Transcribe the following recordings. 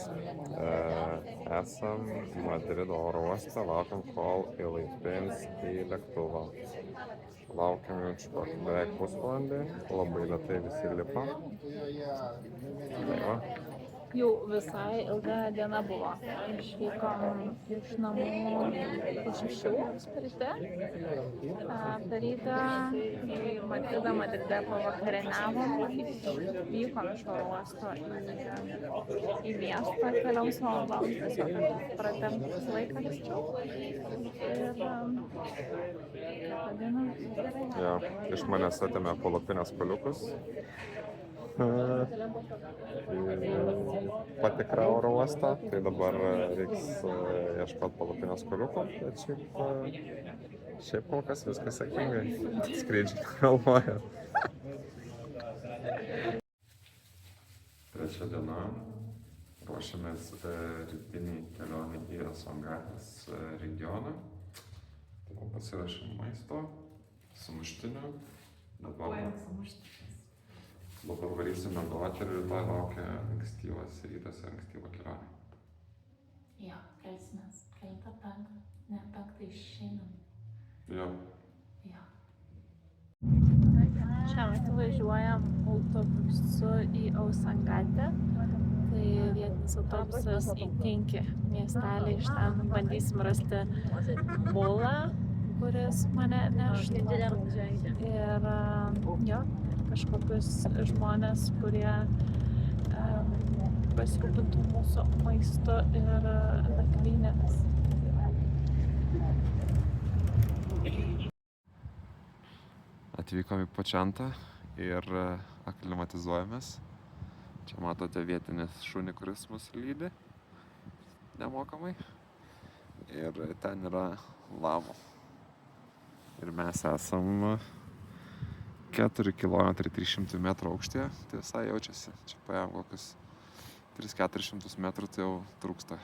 Jonas. Esam Madrido oro uoste, laukiam, kol įlaipins į lėktuvą. Laukiam jau beveik pusvalandį, labai lėtai visi lipa. Tai va. Jau visai ilga diena buvo. Išvykom iš namų po 6 ryte. Per rytą į Madride pavakarieniavom. Vykom iš oro uosto į miestą kelioms valandoms, tiesiog pratempti laiką greičiau. Ir tą dieną gerai. Ja, iš manęs atėmė palapinės paliukus. Patikra oro uostą, tai dabar reiks ieškoti palapinės koliukų, bet šiaip kol kas viskas sėkmingai, skrydžiai galvoja. Trečia diena, ruošiamės rytiniai kelionį į Songatės regioną. Tai pasirašėm maisto, sumuštinių. Dabar varysim miegoti ir rytoj laukia ankstyvas rytas ir ankstyva kelionė. Jo, kelsimės 5 išeinam. Jo. Šiuo metu važiuojam autobusu į Ausangatę. Tai vietinis autobusas į Kinki miestelį. Iš ten bandysim rasti mulą, kuris mane neštų. Ir jo, kažkokius žmonės, kurie pasirūpintų mūsų maisto ir nakvynės. Atvykom į Počantą ir aklimatizuojamės. Čia matote vietinį šunį, kuris mus lydi nemokamai. Ir ten yra lamų. Ir mes esam 4 km 300 metrų aukštyje, tai visai jaučiasi. Čia paėjom kokius 300-400 metrų, tai jau trūksta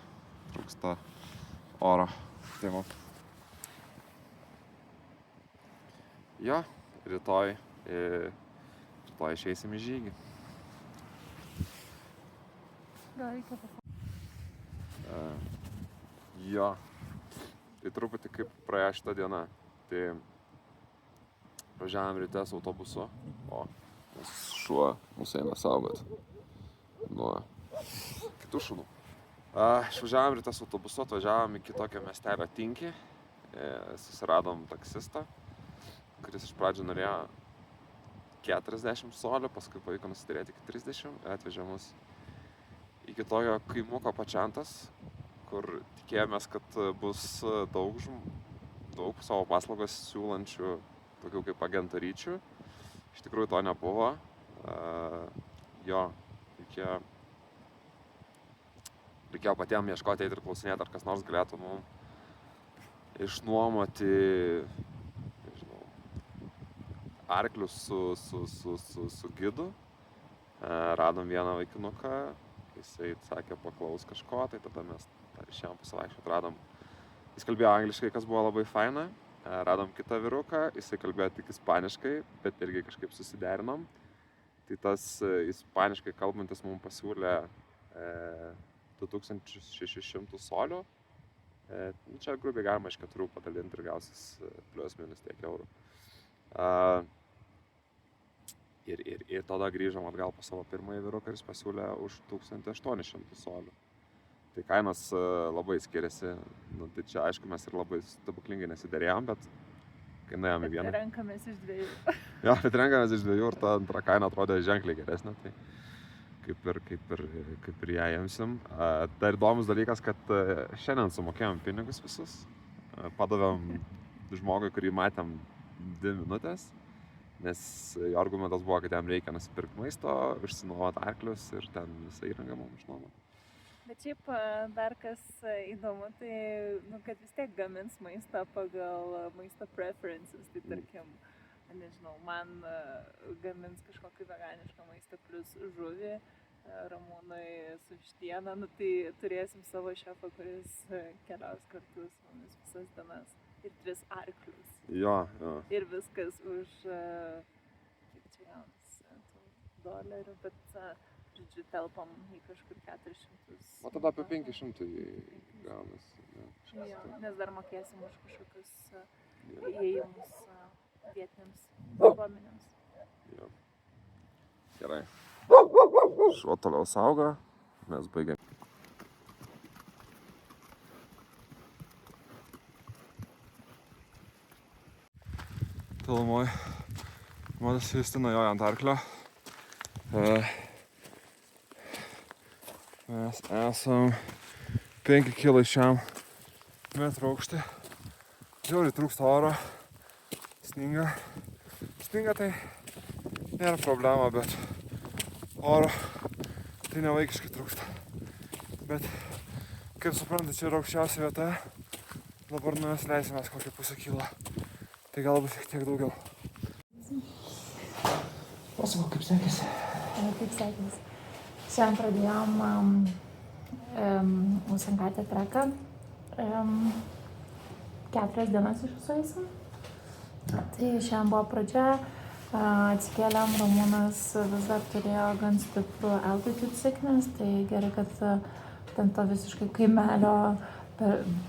oro. Tai va. Jo, rytoj išeisim į žygį. Gal reikia Jo, tai truputį kaip praėjo šitą dieną. Tai važiavom ryte su autobusu, o šuo mūsų eina saugot nuo kitų šunų. Išvažiavom ryte su autobusu, atvažiavom iki tokio miestelio Tinki. Susiradom taksistą, kuris iš pradžių norėjo 40 solių, paskui pavyko nusiderėti iki 30, atvežė mus iki tokio kaimuko Počantas, kur tikėjomės, kad bus daug savo paslaugas siūlančių tokių kaip agentaryčių. Iš tikrųjų to nebuvo. Reikėjo patiem ieškoti, eiti ir klausinėti, ar kas nors galėtų mums išnuomoti arklius su gidu. Radom vieną vaikinuką, jisai sakė paklaus kažko, tai tada mes išėjom pasivaikščioti, radom. Jis kalbėjo angliškai, kas buvo labai faina. Radom kitą vyruką, jisai kalbėjo tik ispaniškai, bet irgi kažkaip susiderinom. Tai tas ispaniškai kalbantis mums pasiūlė 2600 solių. Čia grubiai galima iš 4 padalinti ir gausis plius minus tiek eurų. Ir tada grįžom atgal po savo pirmąjį vyruką ir jis pasiūlė už 1800 solių. Tai kainos labai skiriasi. Nu, tai čia aišku mes ir labai stebuklingai nesiderėjom, bet kai nuėjom į vieną. Bet renkamės iš 2. Jo, bet renkamės iš 2 ir ta antra kaina atrodė ženkliai geresnė. Tai kaip ir ją imsim. Dar įdomus dalykas, kad šiandien sumokėjom pinigus visus. Padavėm žmogui, kurį matėm 2 minutės. Nes jo argumentas buvo, kad jam reikia nusipirkti maisto, išsinuomoti arklius ir ten visą įrangą mums išnuomoti. Bet šiaip dar kas įdomu, tai kad vis tiek gamins maistą pagal maisto preferences. Tai tarkim, nežinau, man gamins kažkokį veganišką maistą plus žuvį, Ramūnui su vištiena, tai turėsim savo šefą, kuris keliaus kartu su mumis visas dienas. Ir 3 arklius. Jo. Ir viskas už, kiek čia jaunas, $, bet žodžiu, telpam į kažkur 400. O tada apie 500 gaunasi. Jo, nes dar mokėsim už kažkokius įėjimus vietiniams bendruomenėms. Jo. Gerai. Šuo toliau saugo, mes baigiam. Tolumoj, matas Justina joja ant arklio. Mes esam 5 kg šiam metrų aukštį. Žiauriai trūksta oro. Sninga. Sninga tai nėra problema, bet oro tai nevaikiškai trūksta. Bet, kaip suprantate, čia yra aukščiausia vieta. Dabar mes leisimės kokį pusę kilo. Tai galbūt šiek tiek daugiau. Pasakau, kaip sekėsi? Kaip sekėsi. Šiandien pradėjom Usankatė treką. 4 dienas iš viso eisim. Tai šiandien buvo pradžia. Atsikėlėm, Ramūnas vis dar turėjo gan stiprų altitude sickness. Tai gerai, kad ten to visiškai kaimelio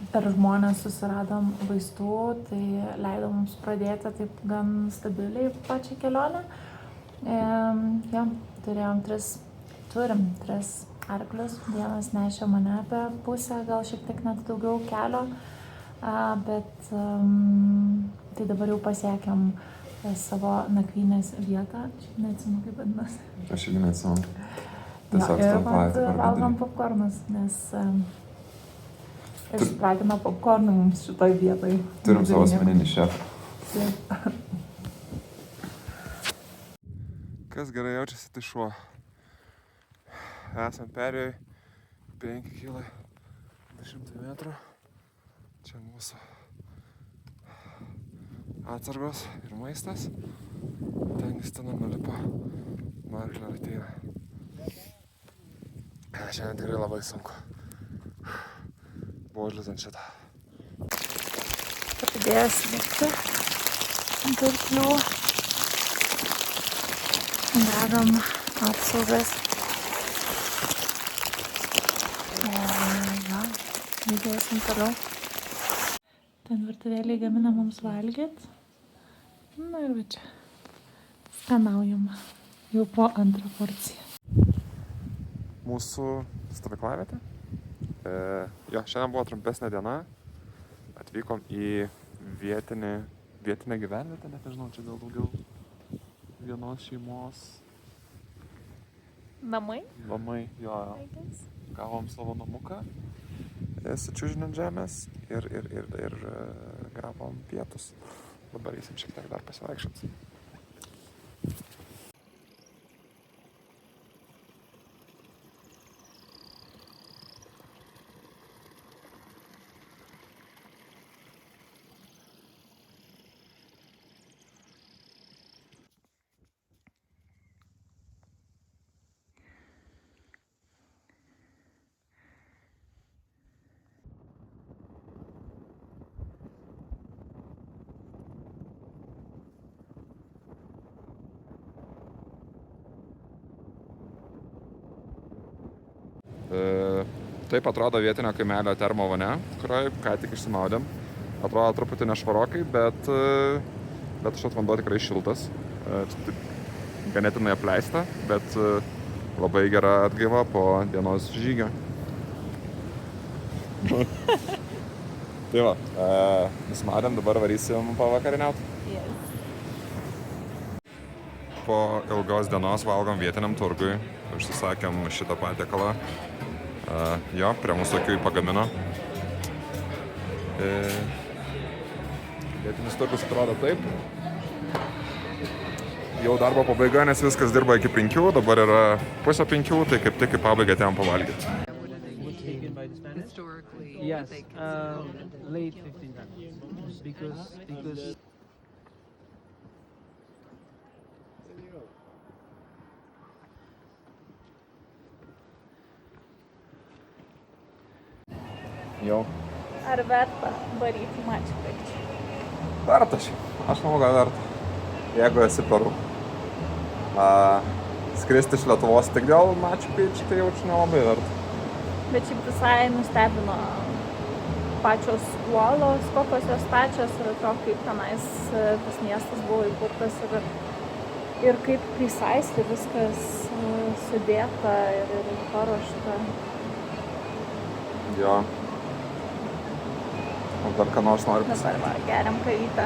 per žmonės susiradom vaistų, tai leido mums pradėti taip gan stabiliai pačią kelionę. Ja, turim 3 arklius, vienas nešė mane apie pusę, gal šiek tiek net daugiau kelio, bet tai dabar jau pasiekėm savo nakvynės vietą, šiaip neatsimenu kaip vadinasi. Aš irgi neatsimenu. Tiesiog valgom popkornus, nes išspragino popkornų mums šitoj vietoj. Turim savo asmeninį šefą. Kas gerai jaučiasi, tai šuo. Esam perėjai 5 kg 200 metrų. Čia mūsų atsargos ir maistas. Ten Justina nulipo nuo arklio ir ateina. Šiandien tikrai labai sunku. Buvo užlizant šitą. Pradėjo svigti ant arklių. Dedam apsaugas. Jo, judėsim toliau. Ten virtuvėlėj gamina mums valgyt. Na ir va čia. Skanaujam jau po 2 porciją. Mūsų stovyklavietė. Jo, šiandien buvo trumpesnė diena. Atvykom į vietinę gyvenvietę, net nežinau, čia gal daugiau vienos šeimos. Namai? Namai, jo. Gavom savo namuką su čiužiniu ant žemės ir gavom pietus. Dabar eisim šiek tiek dar pasivaikščioti. Taip atrodo vietinio kaimelio termovane, kurioje ką tik išsimaudėm. Atrodo truputį nešvarokai, bet šat vanduo tikrai šiltas. Ganėtinai apleista, bet labai gera atgaiva po dienos žygio. Tai va, nusimaudėm, dabar varysim pavakariniaut. Yes. Po ilgos dienos valgom vietiniam turgui. Užsisakėm šitą patiekalą. Jo, prie mūsų akių jį pagamino. Vietinis turgus atrodo taip. Jau darbo pabaiga, nes viskas dirba iki 5, dabar yra pusę 5, tai kaip tik į pabaigą atėjom pavalgyti. Yes, late 1500s because Jau. Ar verta varyti Machu Picchu? Verta šiaip. Aš manau, kad verta. Jeigu esi Peru. skristi iš Lietuvos tik dėl Machu Picchu, tai jaučiu nelabai verta. Bet šiaip visai nustebino pačios uolos, kokios jos pačios ir atrodo, kaip tenais tas miestas buvo įkurtas ir kaip precisely viskas sudėta ir paruošta. Jo. O dar ką nors noriu pasakyti? Dabar va, geriam kavytę.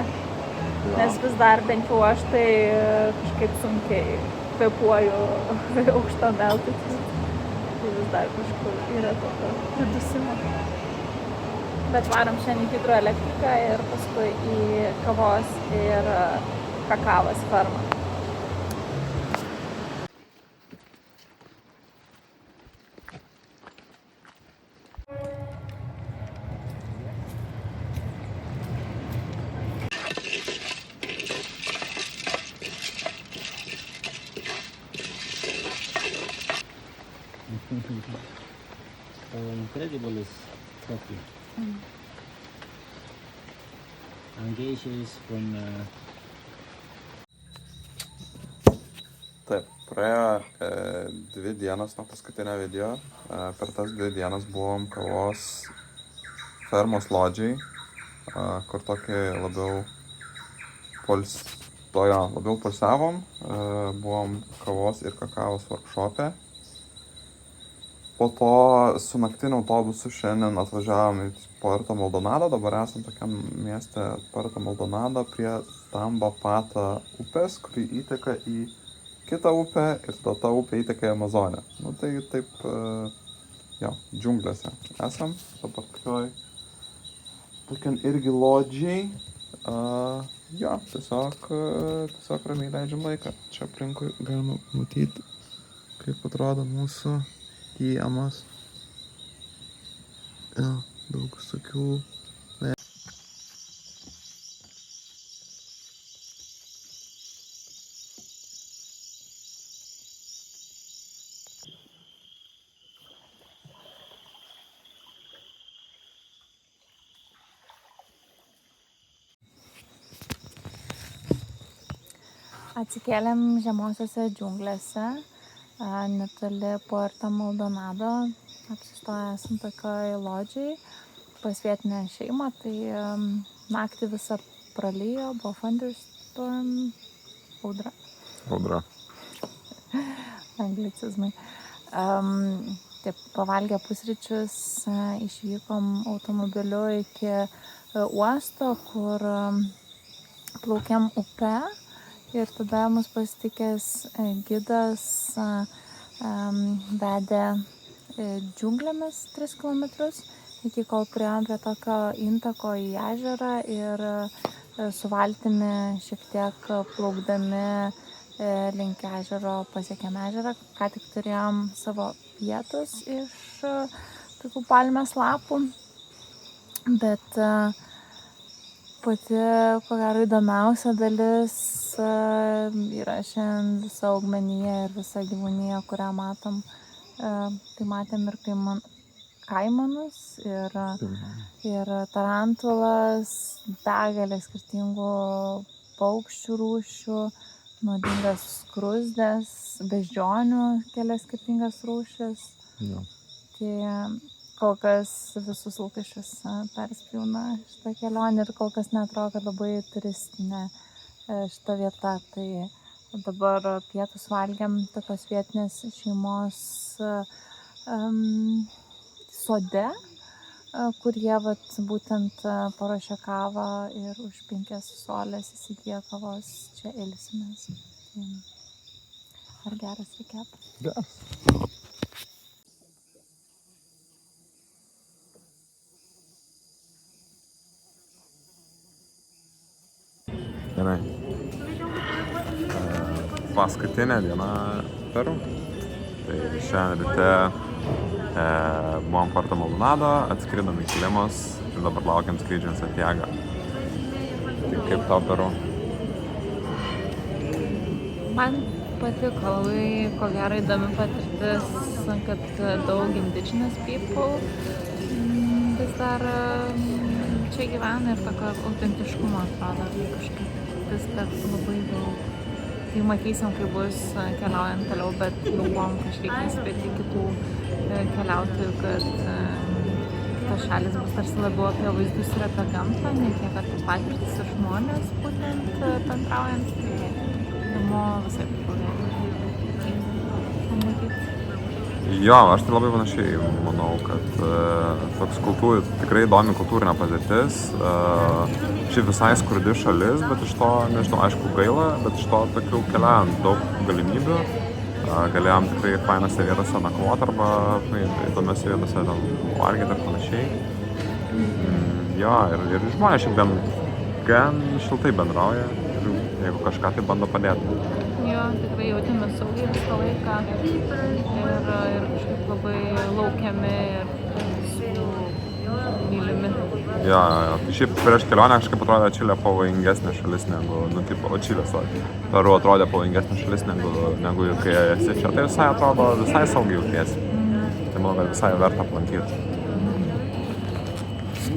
Jo. Nes vis dar bent jau aš tai kažkaip sunkiai kvėpuoju aukštam altitude. Tai vis dar kažkur yra tokio pridusimo. Bet varom šiandien į hidroelektriką ir paskui į kavos ir kakavos fermą. Incredible coffee. And geisha is from Taip, praėjo 2 dienas nuo paskutinio video. Per tas 2 dienas buvom kavos fermos lodžiai, kur tokį labiau pulsavom. Buvom kavos ir kakavos workshop'e. Po to su naktiniu autobusu šiandien atvažiavom į Puerto Maldonado, dabar esam tokiam mieste Puerto Maldonado prie Tambopata upės, kuri įteka į kitą upę ir tada ta upė įteka į Amazonę. Nu tai taip, jo, džiunglėse esam, dabar tokiam irgi lodžiai. Jo, tiesiog ramiai leidžiam laiką. Čia aplinkui galima matyti, kaip atrodo mūsų kiemas. Jo, daug visokių. Atsikėlėm žemosiose džiunglėse, netoli Puerto Maldonado, apsistoję esam tokioj lodžiai pas vietinę šeimą, tai naktį visą pralyjo, buvo thunderstorm, audra. Anglicizmai. Taip, pavalgę pusryčius, išvykom automobiliu iki uosto, kur plaukėm upe. Ir tada mus pasitikęs gidas vedė džiunglėmis 3 kilometrus, iki kol priėjom prie tokio intako į ežerą ir su valtimi šiek tiek plaukdami link ežero pasiekėm ežerą. Ką tik turėjom savo pietus iš tokių palmės lapų, bet pati, ko gero, įdomiausia dalis yra šiandien visa augmenija ir visa gyvūnija, kurią matom. Tai matėm ir kaimanus, ir tarantulas, begalė skirtingų paukščių rūšių, nuodingas skruzdės, beždžionių kelias skirtingas rūšis. Jo. Tai kol kas visus lūkesčius perspjauna šitą kelionę ir kol kas neatrodo, kad labai turistinė šita vieta. Tai dabar pietus valgiam tokios vietinės šeimos sode, kur jie būtent paruošia kavą ir už 5 solės įsigiję kavos, čia ilsimės. Ar geras rekepas? Geras. Gerai. Paskutinė diena Peru. Tai šiandien ryte buvom Puerto Maldonado, atskridom į Limos ir dabar laukiam skrydžio į Santiagą. Tai kaip tau Peru? Man patiko labai, ko gero, įdomi patirtis, kad daug indigenous people vis dar čia gyvena ir tokio autentiškumo atrodo kažkaip vis dar labai daug. tai matysim, kai bus keliaujant toliau, bet jau buvom kažkiek įspėti kitų keliautojų, kad kitos šalis bus tarsi labiau apie vaizdus ir apie gamtą, ne tiek apie patirtis ir žmonės, būtent bendraujant. Tai įdomu visai pamatyti. Jo, aš tai labai panašiai manau, kad toks tikrai įdomi kultūrinė patirtis. Šiaip visai skurdi šalis, bet iš to, nežinau, aišku gaila, bet iš to tokių keliaujant daug galimybių. Galėjom tikrai fainose vietose nakvoti arba įdomiose vietose valgyti ir panašiai. Jo, ir žmonės šiaip gan šiltai bendrauja ir jeigu kažką tai bando padėti. Jo, tikrai jautėme saugiai visą laiką ir kažkaip labai laukiami ir mylimi. Jo, šiaip prieš kelionę kažkaip atrodė Čilė pavojingesnė šalis negu, Čilės, Peru atrodė pavojingesnė šalis negu kai esi čia, tai visai atrodo, visai saugiai jautiesi. Tai manau, kad visai verta aplankyti.